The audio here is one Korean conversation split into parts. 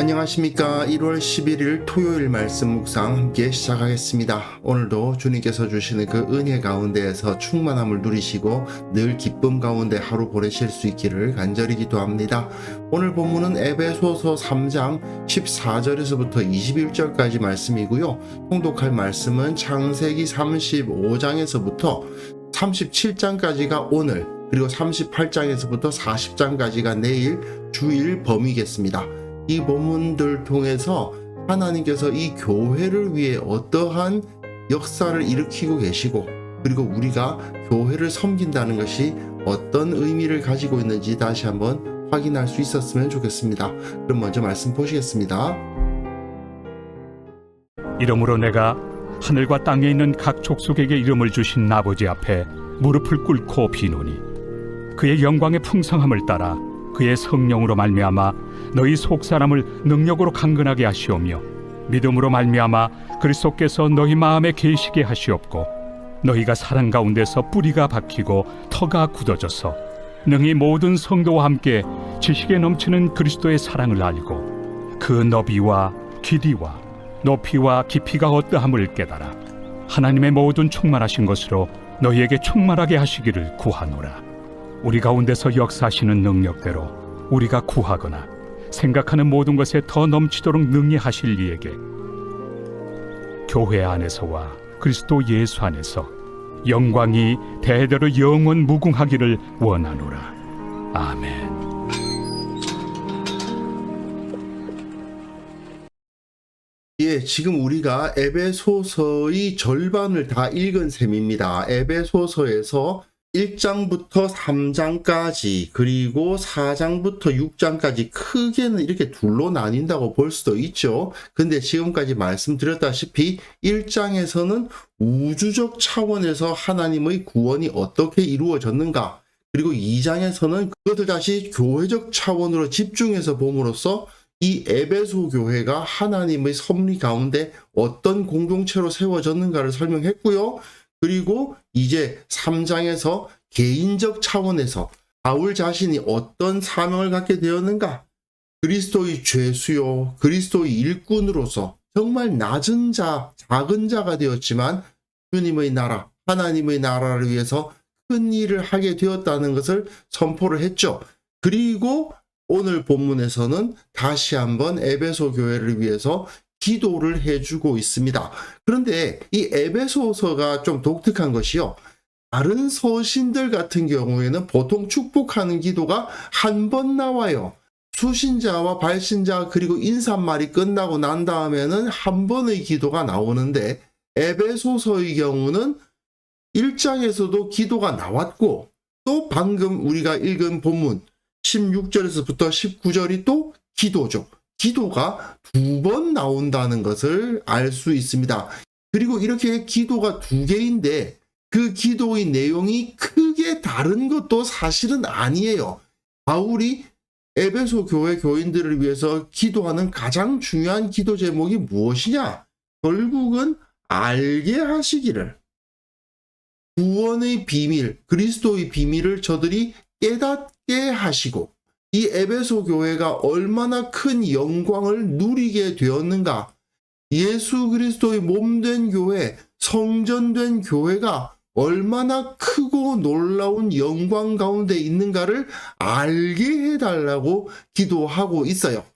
안녕하십니까. 1월 11일 토요일 말씀 묵상 함께 시작하겠습니다. 오늘도 주님께서 주시는 그 은혜 가운데에서 충만함을 누리시고 늘 기쁨 가운데 하루 보내실 수 있기를 간절히 기도합니다. 오늘 본문은 에베소서 3장 14절에서부터 21절까지 말씀이고요. 통독할 말씀은 창세기 35장에서부터 37장까지가 오늘, 그리고 38장에서부터 40장까지가 내일 주일 범위겠습니다. 이 본문들 통해서 하나님께서 이 교회를 위해 어떠한 역사를 일으키고 계시고, 그리고 우리가 교회를 섬긴다는 것이 어떤 의미를 가지고 있는지 다시 한번 확인할 수 있었으면 좋겠습니다. 그럼 먼저 말씀 보시겠습니다. 이러므로 내가 하늘과 땅에 있는 각 족속에게 이름을 주신 아버지 앞에 무릎을 꿇고 비노니 그의 영광의 풍성함을 따라 그의 성령으로 말미암아 너희 속사람을 능력으로 강건하게 하시오며 믿음으로 말미암아 그리스도께서 너희 마음에 계시게 하시옵고 너희가 사랑 가운데서 뿌리가 박히고 터가 굳어져서 능히 모든 성도와 함께 지식에 넘치는 그리스도의 사랑을 알고 그 너비와 길이와 높이와 깊이가 어떠함을 깨달아 하나님의 모든 충만하신 것으로 너희에게 충만하게 하시기를 구하노라. 우리 가운데서 역사하시는 능력대로 우리가 구하거나 생각하는 모든 것에 더 넘치도록 능히 하실 이에게 교회 안에서와 그리스도 예수 안에서 영광이 대대로 영원 무궁하기를 원하노라. 아멘. 지금 우리가 에베소서의 절반을 다 읽은 셈입니다. 에베소서에서 1장부터 3장까지 그리고 4장부터 6장까지 크게는 이렇게 둘로 나뉜다고 볼 수도 있죠. 근데 지금까지 말씀드렸다시피 1장에서는 우주적 차원에서 하나님의 구원이 어떻게 이루어졌는가, 그리고 2장에서는 그것을 다시 교회적 차원으로 집중해서 봄으로써 이 에베소 교회가 하나님의 섭리 가운데 어떤 공동체로 세워졌는가를 설명했고요. 그리고 이제 3장에서 개인적 차원에서 바울 자신이 어떤 사명을 갖게 되었는가, 그리스도의 죄수요, 그리스도의 일꾼으로서 정말 낮은 자, 작은 자가 되었지만 주님의 나라, 하나님의 나라를 위해서 큰 일을 하게 되었다는 것을 선포를 했죠. 그리고 오늘 본문에서는 다시 한번 에베소 교회를 위해서 기도를 해주고 있습니다. 그런데 이 에베소서가 좀 독특한 것이요, 다른 서신들 같은 경우에는 보통 축복하는 기도가 한 번 나와요. 수신자와 발신자 그리고 인사말이 끝나고 난 다음에는 한 번의 기도가 나오는데, 에베소서의 경우는 1장에서도 기도가 나왔고, 또 방금 우리가 읽은 본문 16절에서부터 19절이 또 기도죠. 기도가 2번 나온다는 것을 알 수 있습니다. 그리고 이렇게 기도가 2개인데 그 기도의 내용이 크게 다른 것도 사실은 아니에요. 바울이 에베소 교회 교인들을 위해서 기도하는 가장 중요한 기도 제목이 무엇이냐? 결국은 알게 하시기를, 구원의 비밀, 그리스도의 비밀을 저들이 깨닫게 하시고, 이 에베소 교회가 얼마나 큰 영광을 누리게 되었는가, 예수 그리스도의 몸된 교회, 성전된 교회가 얼마나 크고 놀라운 영광 가운데 있는가를 알게 해달라고 기도하고 있어요.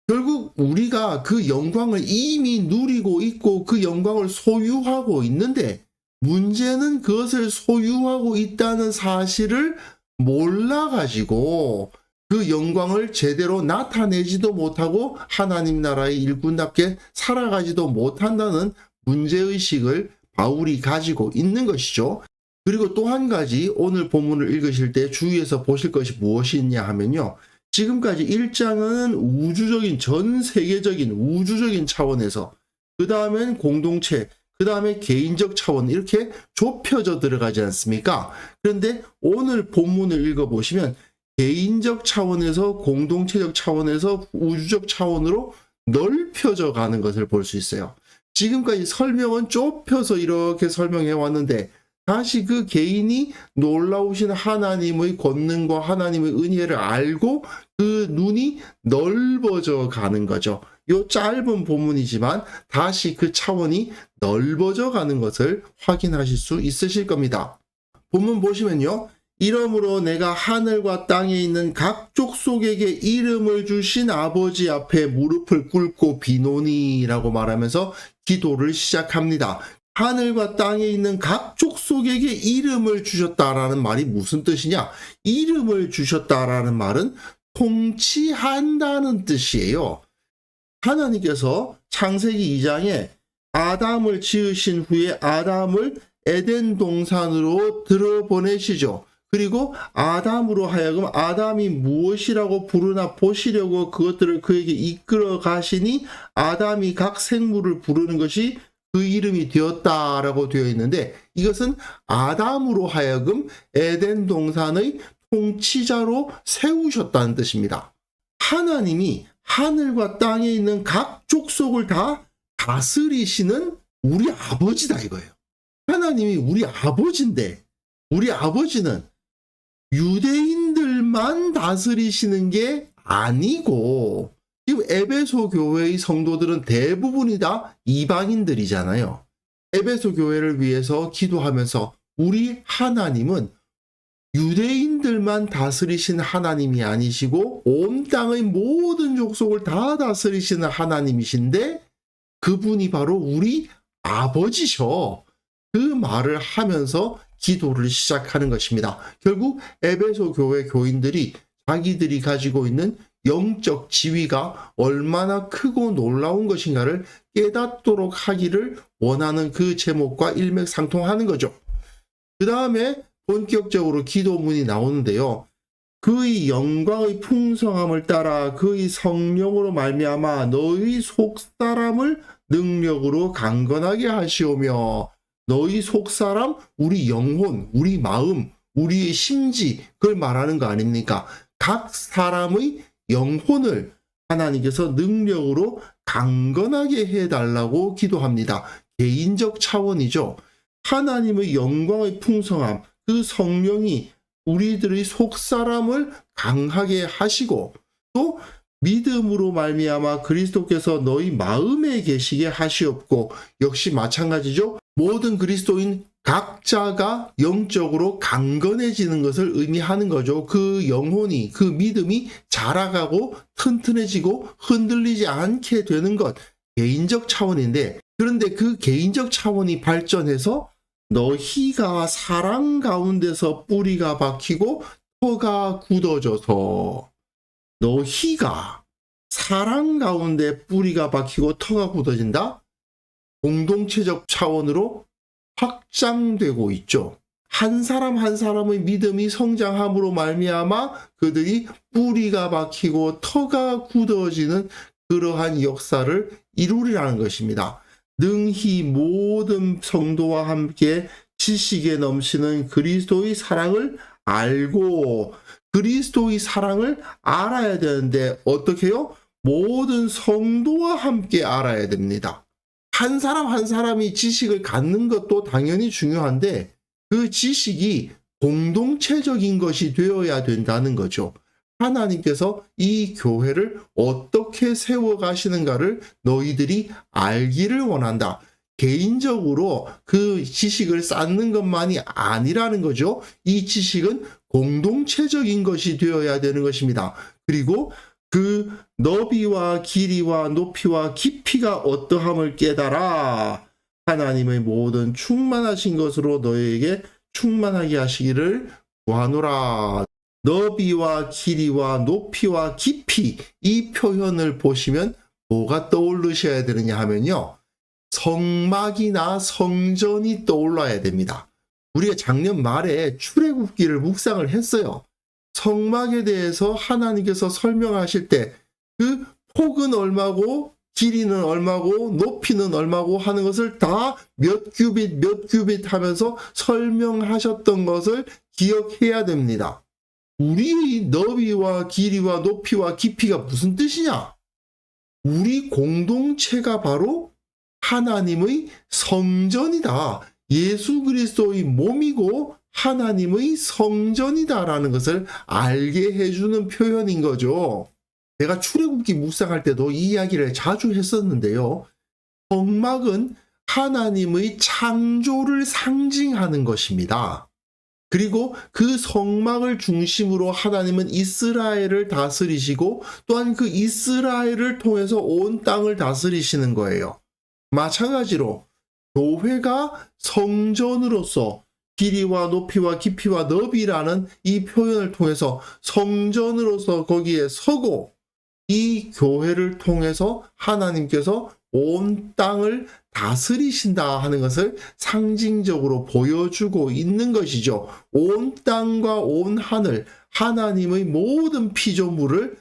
결국 우리가 그 영광을 이미 누리고 있고 그 영광을 소유하고 있는데, 문제는 그것을 소유하고 있다는 사실을 몰라가지고 그 영광을 제대로 나타내지도 못하고 하나님 나라의 일꾼답게 살아가지도 못한다는 문제의식을 바울이 가지고 있는 것이죠. 그리고 또 한 가지 오늘 본문을 읽으실 때 주의해서 보실 것이 무엇이 있냐 하면요, 지금까지 1장은 우주적인, 전 세계적인 우주적인 차원에서, 그 다음엔 공동체, 그 다음에 개인적 차원, 이렇게 좁혀져 들어가지 않습니까? 그런데 오늘 본문을 읽어보시면 개인적 차원에서 공동체적 차원에서 우주적 차원으로 넓혀져 가는 것을 볼 수 있어요. 지금까지 설명은 좁혀서 이렇게 설명해 왔는데 다시 그 개인이 놀라우신 하나님의 권능과 하나님의 은혜를 알고 그 눈이 넓어져 가는 거죠. 요 짧은 본문이지만 다시 그 차원이 넓어져 가는 것을 확인하실 수 있으실 겁니다. 본문 보시면요. 이러므로 내가 하늘과 땅에 있는 각 족속에게 이름을 주신 아버지 앞에 무릎을 꿇고 비노니라고 말하면서 기도를 시작합니다. 하늘과 땅에 있는 각 족속에게 이름을 주셨다라는 말이 무슨 뜻이냐? 이름을 주셨다라는 말은 통치한다는 뜻이에요. 하나님께서 창세기 2장에 아담을 지으신 후에 아담을 에덴 동산으로 들어보내시죠. 그리고 아담으로 하여금 아담이 무엇이라고 부르나 보시려고 그것들을 그에게 이끌어 가시니 아담이 각 생물을 부르는 것이 그 이름이 되었다라고 되어 있는데, 이것은 아담으로 하여금 에덴 동산의 통치자로 세우셨다는 뜻입니다. 하나님이 하늘과 땅에 있는 각 족속을 다 다스리시는 우리 아버지다 이거예요. 하나님이 우리 아버지인데, 우리 아버지는 유대인들만 다스리시는 게 아니고, 지금 에베소 교회의 성도들은 대부분이 다 이방인들이잖아요. 에베소 교회를 위해서 기도하면서 우리 하나님은 유대인들만 다스리신 하나님이 아니시고 온 땅의 모든 족속을 다 다스리시는 하나님이신데 그분이 바로 우리 아버지셔. 그 말을 하면서 기도를 시작하는 것입니다. 결국 에베소 교회 교인들이 자기들이 가지고 있는 영적 지위가 얼마나 크고 놀라운 것인가를 깨닫도록 하기를 원하는 그 제목과 일맥상통하는 거죠. 그 다음에 본격적으로 기도문이 나오는데요. 그의 영광의 풍성함을 따라 그의 성령으로 말미암아 너희 속사람을 능력으로 강건하게 하시오며, 너희 속사람, 우리 영혼, 우리 마음, 우리의 심지, 그걸 말하는 거 아닙니까? 각 사람의 영혼을 하나님께서 능력으로 강건하게 해달라고 기도합니다. 개인적 차원이죠. 하나님의 영광의 풍성함, 그 성령이 우리들의 속사람을 강하게 하시고 또 믿음으로 말미암아 그리스도께서 너희 마음에 계시게 하시옵고, 역시 마찬가지죠. 모든 그리스도인 각자가 영적으로 강건해지는 것을 의미하는 거죠. 그 영혼이, 그 믿음이 자라가고 튼튼해지고 흔들리지 않게 되는 것, 개인적 차원인데, 그런데 그 개인적 차원이 발전해서 너희가 사랑 가운데서 뿌리가 박히고 터가 굳어져서, 너희가 사랑 가운데 뿌리가 박히고 터가 굳어진다? 공동체적 차원으로 확장되고 있죠. 한 사람 한 사람의 믿음이 성장함으로 말미암아 그들이 뿌리가 박히고 터가 굳어지는 그러한 역사를 이루리라는 것입니다. 능히 모든 성도와 함께 지식에 넘치는 그리스도의 사랑을 알고, 그리스도의 사랑을 알아야 되는데 어떻게 해요? 모든 성도와 함께 알아야 됩니다. 한 사람 한 사람이 지식을 갖는 것도 당연히 중요한데 그 지식이 공동체적인 것이 되어야 된다는 거죠. 하나님께서 이 교회를 어떻게 세워가시는가를 너희들이 알기를 원한다. 개인적으로 그 지식을 쌓는 것만이 아니라는 거죠. 이 지식은 공동체적인 것이 되어야 되는 것입니다. 그리고 그 너비와 길이와 높이와 깊이가 어떠함을 깨달아 하나님의 모든 충만하신 것으로 너희에게 충만하게 하시기를 구하노라. 너비와 길이와 높이와 깊이, 이 표현을 보시면 뭐가 떠오르셔야 되느냐 하면요, 성막이나 성전이 떠올라야 됩니다. 우리가 작년 말에 출애굽기를 묵상을 했어요. 성막에 대해서 하나님께서 설명하실 때 그 폭은 얼마고 길이는 얼마고 높이는 얼마고 하는 것을 다 몇 규빗 몇 규빗 하면서 설명하셨던 것을 기억해야 됩니다. 우리의 너비와 길이와 높이와 깊이가 무슨 뜻이냐? 우리 공동체가 바로 하나님의 성전이다. 예수 그리스도의 몸이고 하나님의 성전이다라는 것을 알게 해주는 표현인 거죠. 내가 출애굽기 묵상할 때도 이 이야기를 자주 했었는데요. 성막은 하나님의 창조를 상징하는 것입니다. 그리고 그 성막을 중심으로 하나님은 이스라엘을 다스리시고 또한 그 이스라엘을 통해서 온 땅을 다스리시는 거예요. 마찬가지로 교회가 성전으로서 길이와 높이와 깊이와 너비라는 이 표현을 통해서 성전으로서 거기에 서고 이 교회를 통해서 하나님께서 온 땅을 다스리신다 하는 것을 상징적으로 보여주고 있는 것이죠. 온 땅과 온 하늘, 하나님의 모든 피조물을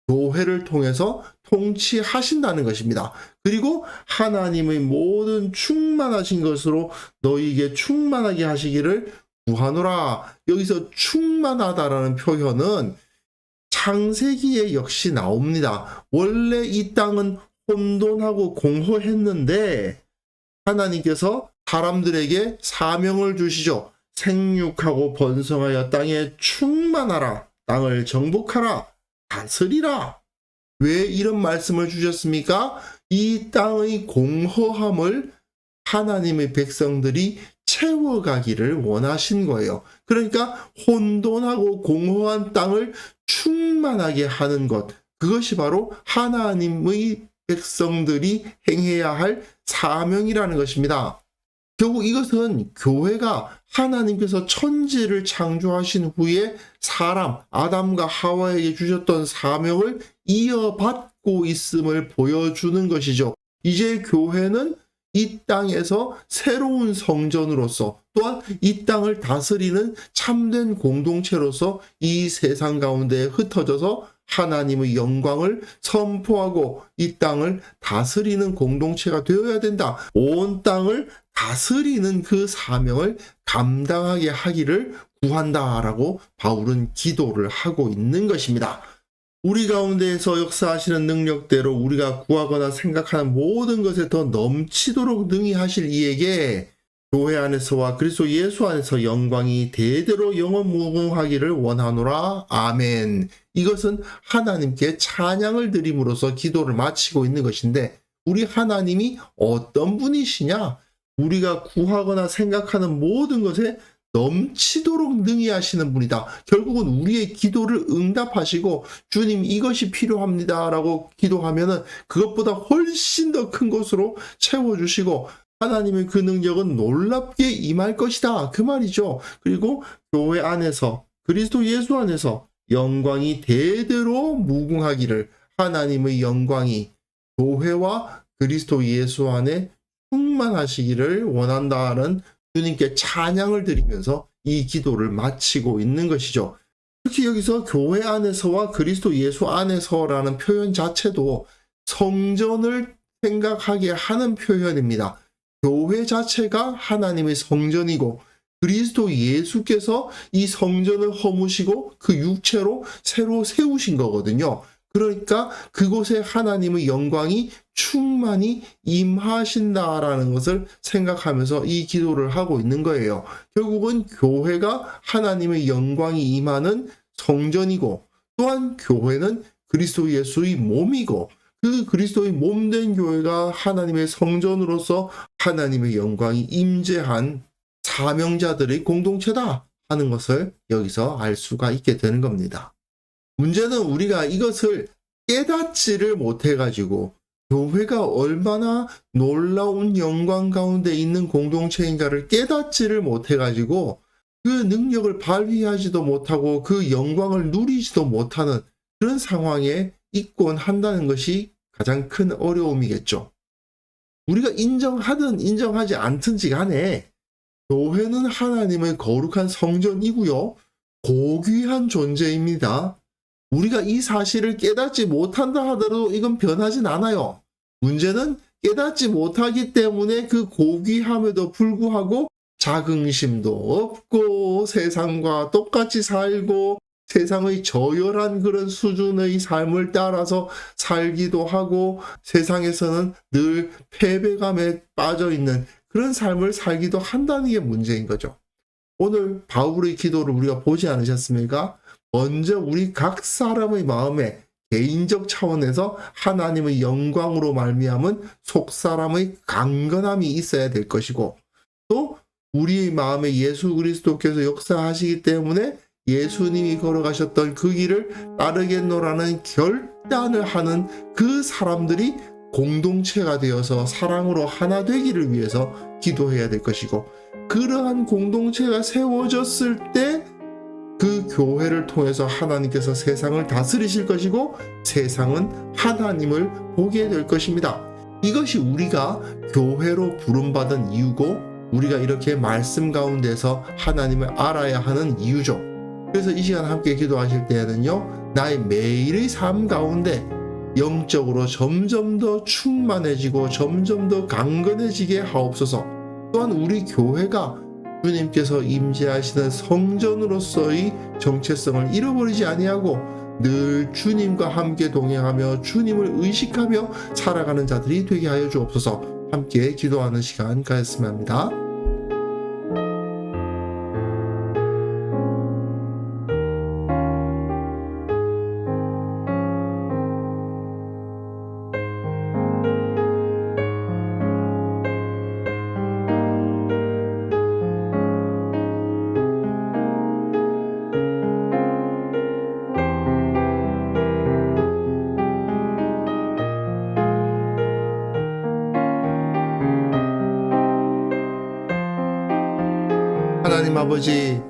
교회를 통해서 통치하신다는 것입니다. 그리고 하나님의 모든 충만하신 것으로 너희에게 충만하게 하시기를 구하노라. 여기서 충만하다라는 표현은 창세기에 역시 나옵니다. 원래 이 땅은 혼돈하고 공허했는데 하나님께서 사람들에게 사명을 주시죠. 생육하고 번성하여 땅에 충만하라. 땅을 정복하라. 다스리라. 왜 이런 말씀을 주셨습니까? 이 땅의 공허함을 하나님의 백성들이 채워가기를 원하신 거예요. 그러니까 혼돈하고 공허한 땅을 충만하게 하는 것, 그것이 바로 하나님의 백성들이 행해야 할 사명이라는 것입니다. 결국 이것은 교회가 하나님께서 천지를 창조하신 후에 사람 아담과 하와에게 주셨던 사명을 이어받고 있음을 보여주는 것이죠. 이제 교회는 이 땅에서 새로운 성전으로서 또한 이 땅을 다스리는 참된 공동체로서 이 세상 가운데 흩어져서 하나님의 영광을 선포하고 이 땅을 다스리는 공동체가 되어야 된다. 온 땅을 다스리는 그 사명을 감당하게 하기를 구한다라고 바울은 기도를 하고 있는 것입니다. 우리 가운데에서 역사하시는 능력대로 우리가 구하거나 생각하는 모든 것에 더 넘치도록 능히 하실 이에게 교회 안에서와 그리스도 예수 안에서 영광이 대대로 영원 무궁하기를 원하노라. 아멘. 이것은 하나님께 찬양을 드림으로써 기도를 마치고 있는 것인데 우리 하나님이 어떤 분이시냐? 우리가 구하거나 생각하는 모든 것에 넘치도록 능히 하시는 분이다. 결국은 우리의 기도를 응답하시고 주님 이것이 필요합니다 라고 기도하면은 그것보다 훨씬 더 큰 것으로 채워주시고 하나님의 그 능력은 놀랍게 임할 것이다. 그 말이죠. 그리고 교회 안에서 그리스도 예수 안에서 영광이 대대로 무궁하기를 하나님의 영광이 교회와 그리스도 예수 안에 충만하시기를 원한다는 주님께 찬양을 드리면서 이 기도를 마치고 있는 것이죠. 특히 여기서 교회 안에서와 그리스도 예수 안에서라는 표현 자체도 성전을 생각하게 하는 표현입니다. 교회 자체가 하나님의 성전이고 그리스도 예수께서 이 성전을 허무시고 그 육체로 새로 세우신 거거든요. 그러니까 그곳에 하나님의 영광이 충만히 임하신다라는 것을 생각하면서 이 기도를 하고 있는 거예요. 결국은 교회가 하나님의 영광이 임하는 성전이고 또한 교회는 그리스도 예수의 몸이고 그 그리스도의 몸된 교회가 하나님의 성전으로서 하나님의 영광이 임재한 사명자들의 공동체다 하는 것을 여기서 알 수가 있게 되는 겁니다. 문제는 우리가 이것을 깨닫지를 못해가지고 교회가 얼마나 놀라운 영광 가운데 있는 공동체인가를 깨닫지를 못해가지고 그 능력을 발휘하지도 못하고 그 영광을 누리지도 못하는 그런 상황에 있곤 한다는 것이 가장 큰 어려움이겠죠. 우리가 인정하든 인정하지 않든지 간에 교회는 하나님의 거룩한 성전이고요. 고귀한 존재입니다. 우리가 이 사실을 깨닫지 못한다 하더라도 이건 변하진 않아요. 문제는 깨닫지 못하기 때문에 그 고귀함에도 불구하고 자긍심도 없고 세상과 똑같이 살고 세상의 저열한 그런 수준의 삶을 따라서 살기도 하고 세상에서는 늘 패배감에 빠져 있는 그런 삶을 살기도 한다는 게 문제인 거죠. 오늘 바울의 기도를 우리가 보지 않으셨습니까? 먼저 우리 각 사람의 마음에 개인적 차원에서 하나님의 영광으로 말미암은 속사람의 강건함이 있어야 될 것이고, 또 우리의 마음에 예수 그리스도께서 역사하시기 때문에 예수님이 걸어가셨던 그 길을 따르겠노라는 결단을 하는 그 사람들이 공동체가 되어서 사랑으로 하나 되기를 위해서 기도해야 될 것이고, 그러한 공동체가 세워졌을 때 그 교회를 통해서 하나님께서 세상을 다스리실 것이고, 세상은 하나님을 보게 될 것입니다. 이것이 우리가 교회로 부름받은 이유고, 우리가 이렇게 말씀 가운데서 하나님을 알아야 하는 이유죠. 그래서 이 시간 함께 기도하실 때에는요, 나의 매일의 삶 가운데 영적으로 점점 더 충만해지고 점점 더 강건해지게 하옵소서. 또한 우리 교회가 주님께서 임재하시는 성전으로서의 정체성을 잃어버리지 아니하고 늘 주님과 함께 동행하며 주님을 의식하며 살아가는 자들이 되게 하여 주옵소서. 함께 기도하는 시간 가졌으면 합니다. 하나님 아버지,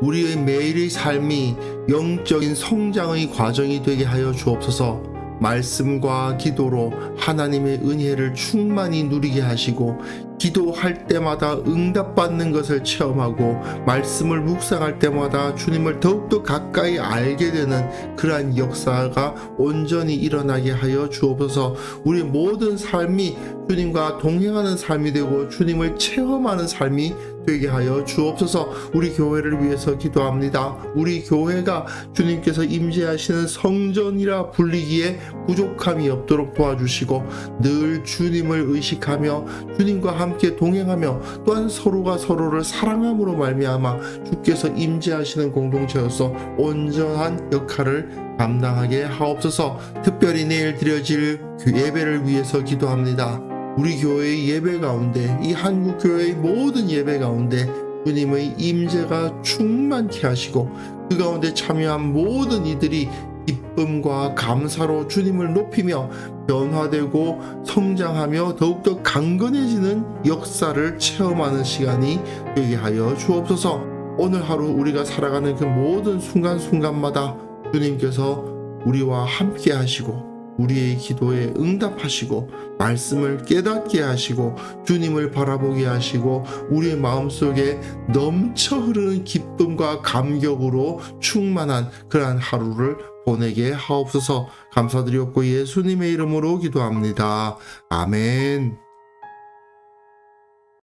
우리의 매일의 삶이 영적인 성장의 과정이 되게 하여 주옵소서. 말씀과 기도로 하나님의 은혜를 충만히 누리게 하시고, 기도할 때마다 응답받는 것을 체험하고, 말씀을 묵상할 때마다 주님을 더욱더 가까이 알게 되는 그러한 역사가 온전히 일어나게 하여 주옵소서. 우리 모든 삶이 주님과 동행하는 삶이 되고 주님을 체험하는 삶이 되게 하여 주옵소서. 우리 교회를 위해서 기도합니다. 우리 교회가 주님께서 임재하시는 성전이라 불리기에 부족함이 없도록 도와주시고, 늘 주님을 의식하며 주님과 함께 동행하며, 또한 서로가 서로를 사랑함으로 말미암아 주께서 임재하시는 공동체로서 온전한 역할을 감당하게 하옵소서. 특별히 내일 드려질 예배를 위해서 기도합니다. 우리 교회의 예배 가운데, 이 한국 교회의 모든 예배 가운데 주님의 임재가 충만케 하시고, 그 가운데 참여한 모든 이들이 기쁨과 감사로 주님을 높이며 변화되고 성장하며 더욱더 강건해지는 역사를 체험하는 시간이 되게 하여 주옵소서. 오늘 하루 우리가 살아가는 그 모든 순간순간마다 주님께서 우리와 함께 하시고, 우리의 기도에 응답하시고, 말씀을 깨닫게 하시고, 주님을 바라보게 하시고, 우리의 마음속에 넘쳐 흐르는 기쁨과 감격으로 충만한 그러한 하루를 보내게 하옵소서. 감사드렸고 예수님의 이름으로 기도합니다. 아멘.